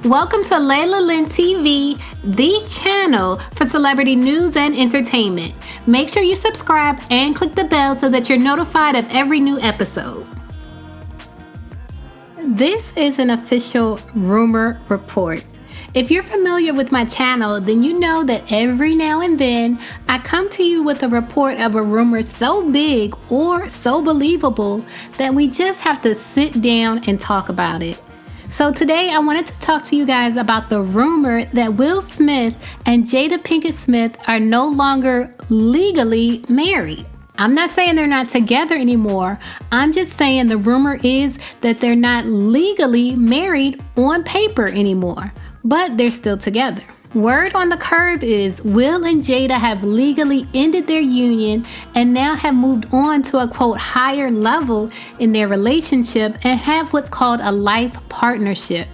Welcome to Layla Lynn TV, the channel for celebrity news and entertainment. Make sure you subscribe and click the bell so that you're notified of every new episode. This is an official rumor report. If you're familiar with my channel, then you know that every now and then I come to you with a report of a rumor so big or so believable that we just have to sit down and talk about it. So today I wanted to talk to you guys about the rumor that Will Smith and Jada Pinkett Smith are no longer legally married. I'm not saying they're not together anymore. I'm just saying the rumor is that they're not legally married on paper anymore, but they're still together. Word on the curb is Will and Jada have legally ended their union and now have moved on to a quote higher level in their relationship and have what's called a life partnership.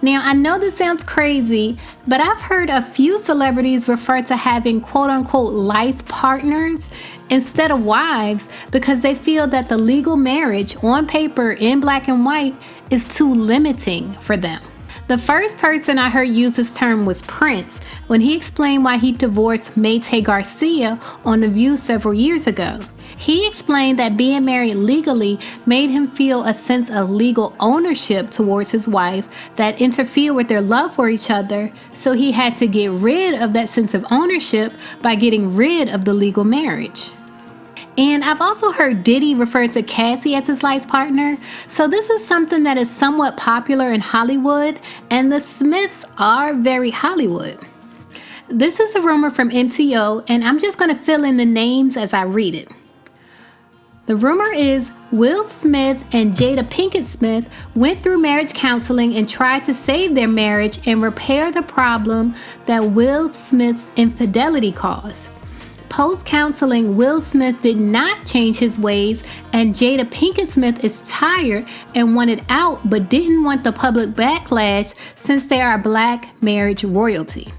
Now, I know this sounds crazy, but I've heard a few celebrities refer to having quote unquote life partners instead of wives because they feel that the legal marriage on paper in black and white is too limiting for them. The first person I heard use this term was Prince when he explained why he divorced Mayte Garcia on The View several years ago. He explained that being married legally made him feel a sense of legal ownership towards his wife that interfered with their love for each other, so he had to get rid of that sense of ownership by getting rid of the legal marriage. And I've also heard Diddy refer to Cassie as his life partner. So this is something that is somewhat popular in Hollywood, and the Smiths are very Hollywood. This is a rumor from MTO, and I'm just going to fill in the names as I read it. The rumor is Will Smith and Jada Pinkett Smith went through marriage counseling and tried to save their marriage and repair the problem that Will Smith's infidelity caused. Post-counseling, Will Smith did not change his ways, and Jada Pinkett Smith is tired and wanted out but didn't want the public backlash since they are black marriage royalty.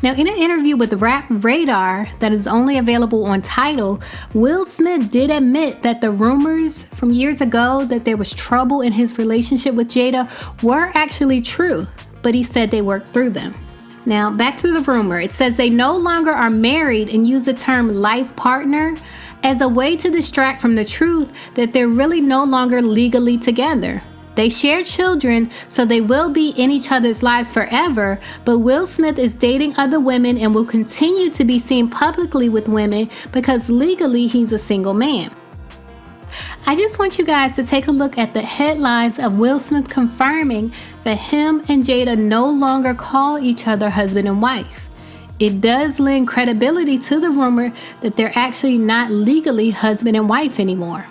Now, in an interview with Rap Radar that is only available on Tidal, Will Smith did admit that the rumors from years ago that there was trouble in his relationship with Jada were actually true, but he said they worked through them. Now, back to the rumor. It says they no longer are married and use the term life partner as a way to distract from the truth that they're really no longer legally together. They share children, so they will be in each other's lives forever, but Will Smith is dating other women and will continue to be seen publicly with women because legally he's a single man. I just want you guys to take a look at the headlines of Will Smith confirming that him and Jada no longer call each other husband and wife. It does lend credibility to the rumor that they're actually not legally husband and wife anymore.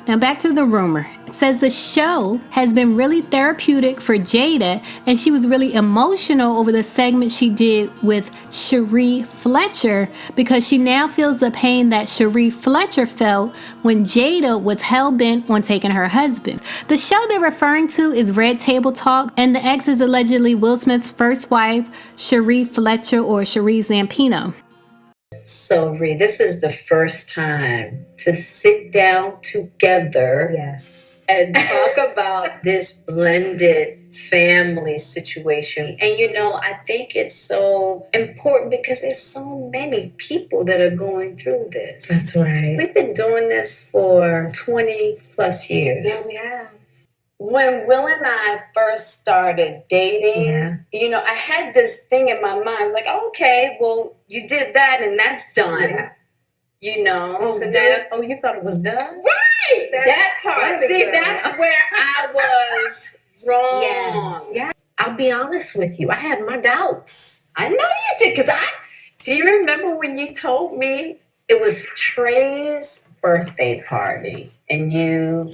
Now back to the rumor. It says the show has been really therapeutic for Jada, and she was really emotional over the segment she did with Cherie Fletcher because she now feels the pain that Cherie Fletcher felt when Jada was hell-bent on taking her husband. The show they're referring to is Red Table Talk, and the ex is allegedly Will Smith's first wife, Cherie Fletcher or Cherie Zampino. So, Ree, this is the first time to sit down together and talk about this blended family situation. And, I think it's so important because there's so many people that are going through this. That's right. We've been doing this for 20 plus years. Yeah, we have. When Will and I first started dating, I had this thing in my mind. I was like, okay, well, you did that and that's done. Yeah. So now, you thought it was done? Right! That part. See, that's where I was wrong. Yes. Yeah. I'll be honest with you. I had my doubts. I know you did, because do you remember when you told me it was Trey's birthday party and you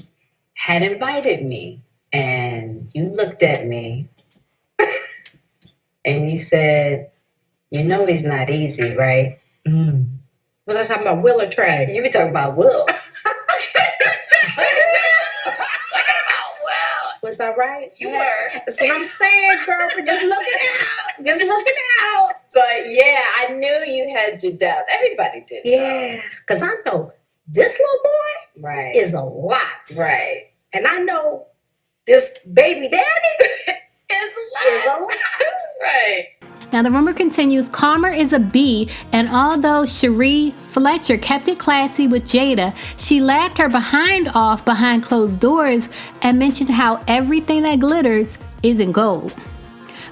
had invited me and you looked at me and you said, he's not easy, right? Was I talking about Will or Trey? You were talking about Will. Was I right? You were. That's what I'm saying, girl, for just looking out. Just looking out. But yeah, I knew you had your doubts. Everybody did. Yeah. Because I know this little boy right. is a lot. Right. And I know this baby daddy is a Now the rumor continues, Karma is a B, and although Cherie Fletcher kept it classy with Jada, she laughed her behind off behind closed doors and mentioned how everything that glitters isn't gold.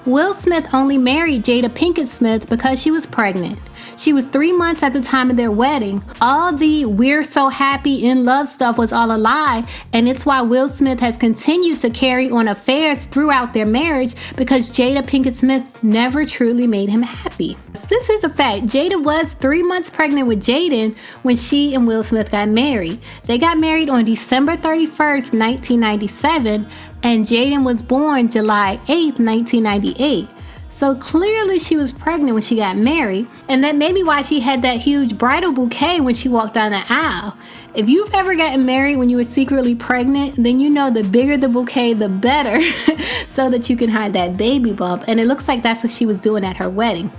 Will Smith only married Jada Pinkett Smith because she was pregnant. She was 3 months at the time of their wedding. All the we're so happy in love stuff was all a lie, and it's why Will Smith has continued to carry on affairs throughout their marriage because Jada Pinkett Smith never truly made him happy. This is a fact. Jada was 3 months pregnant with Jaden when she and Will Smith got married. They got married on December 31st, 1997, and Jaden was born July 8th, 1998. So clearly she was pregnant when she got married, and that may be why she had that huge bridal bouquet when she walked down the aisle. If you've ever gotten married when you were secretly pregnant, then you know the bigger the bouquet, the better, so that you can hide that baby bump, and it looks like that's what she was doing at her wedding.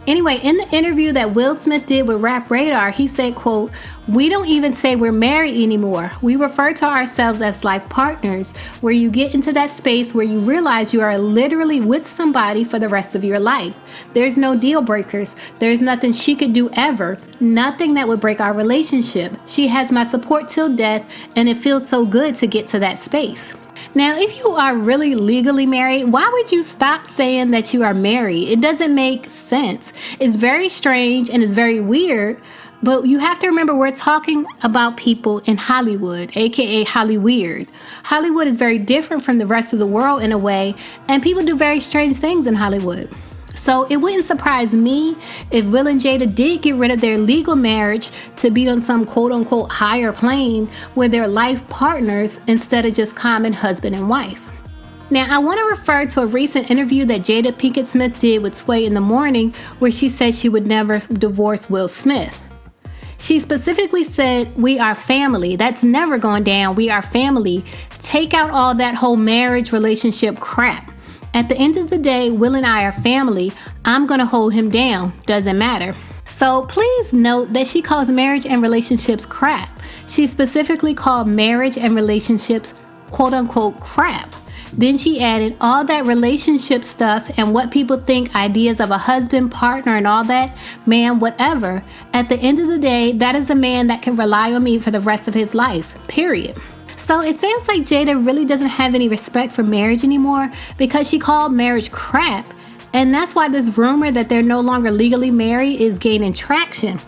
Anyway, in the interview that Will Smith did with Rap Radar, he said, quote, "We don't even say we're married anymore. We refer to ourselves as life partners, where you get into that space where you realize you are literally with somebody for the rest of your life. There's no deal breakers. There's nothing she could do ever. Nothing that would break our relationship. She has my support till death, and it feels so good to get to that space." Now, if you are really legally married, why would you stop saying that you are married? It doesn't make sense. It's very strange and it's very weird, but you have to remember we're talking about people in Hollywood, aka Hollyweird. Hollywood is very different from the rest of the world in a way, and people do very strange things in Hollywood. So it wouldn't surprise me if Will and Jada did get rid of their legal marriage to be on some quote-unquote higher plane where they're life partners instead of just common husband and wife. Now, I want to refer to a recent interview that Jada Pinkett Smith did with Sway in the Morning where she said she would never divorce Will Smith. She specifically said, "We are family. That's never going down. We are family. Take out all that whole marriage relationship crap. At the end of the day, Will and I are family. I'm going to hold him down. Doesn't matter." So please note that she calls marriage and relationships crap. She specifically called marriage and relationships quote unquote crap. Then she added all that relationship stuff and what people think ideas of a husband, partner, and all that, man, whatever. At the end of the day, that is a man that can rely on me for the rest of his life, period. So it seems like Jada really doesn't have any respect for marriage anymore because she called marriage crap. And that's why this rumor that they're no longer legally married is gaining traction.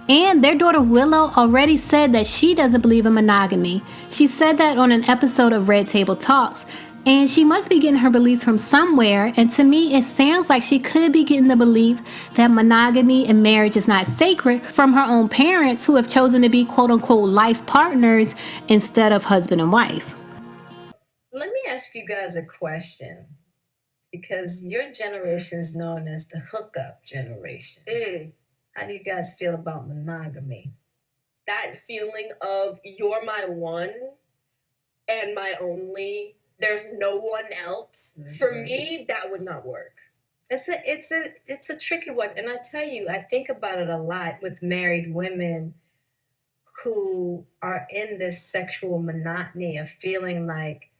And their daughter Willow already said that she doesn't believe in monogamy. She said that on an episode of Red Table Talks. And she must be getting her beliefs from somewhere. And to me, it sounds like she could be getting the belief that monogamy and marriage is not sacred from her own parents who have chosen to be quote unquote life partners instead of husband and wife. Let me ask you guys a question, because your generation is known as the hookup generation. How do you guys feel about monogamy? That feeling of you're my one and my only. There's no one else. Mm-hmm. For me, that would not work. It's a tricky one, and I tell you, I think about it a lot with married women who are in this sexual monotony of feeling like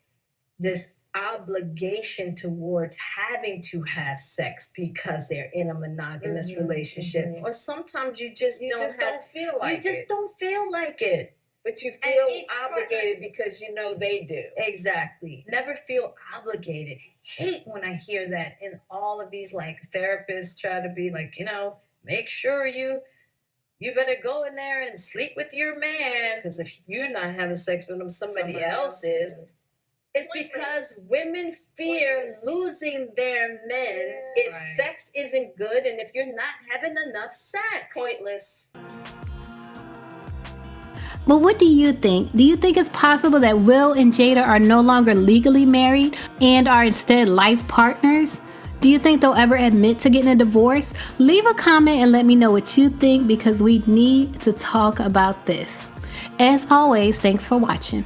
this obligation towards having to have sex because they're in a monogamous relationship, or sometimes you just don't feel like it. But you feel obligated because you know they do. Exactly. Never feel obligated. Hate when I hear that, and all of these like therapists try to be like, make sure you better go in there and sleep with your man, because if you're not having sex with him, somebody else is. It's because women fear losing their men if sex isn't good and if you're not having enough sex. Pointless. But what do you think? Do you think it's possible that Will and Jada are no longer legally married and are instead life partners? Do you think they'll ever admit to getting a divorce? Leave a comment and let me know what you think, because we need to talk about this. As always, thanks for watching.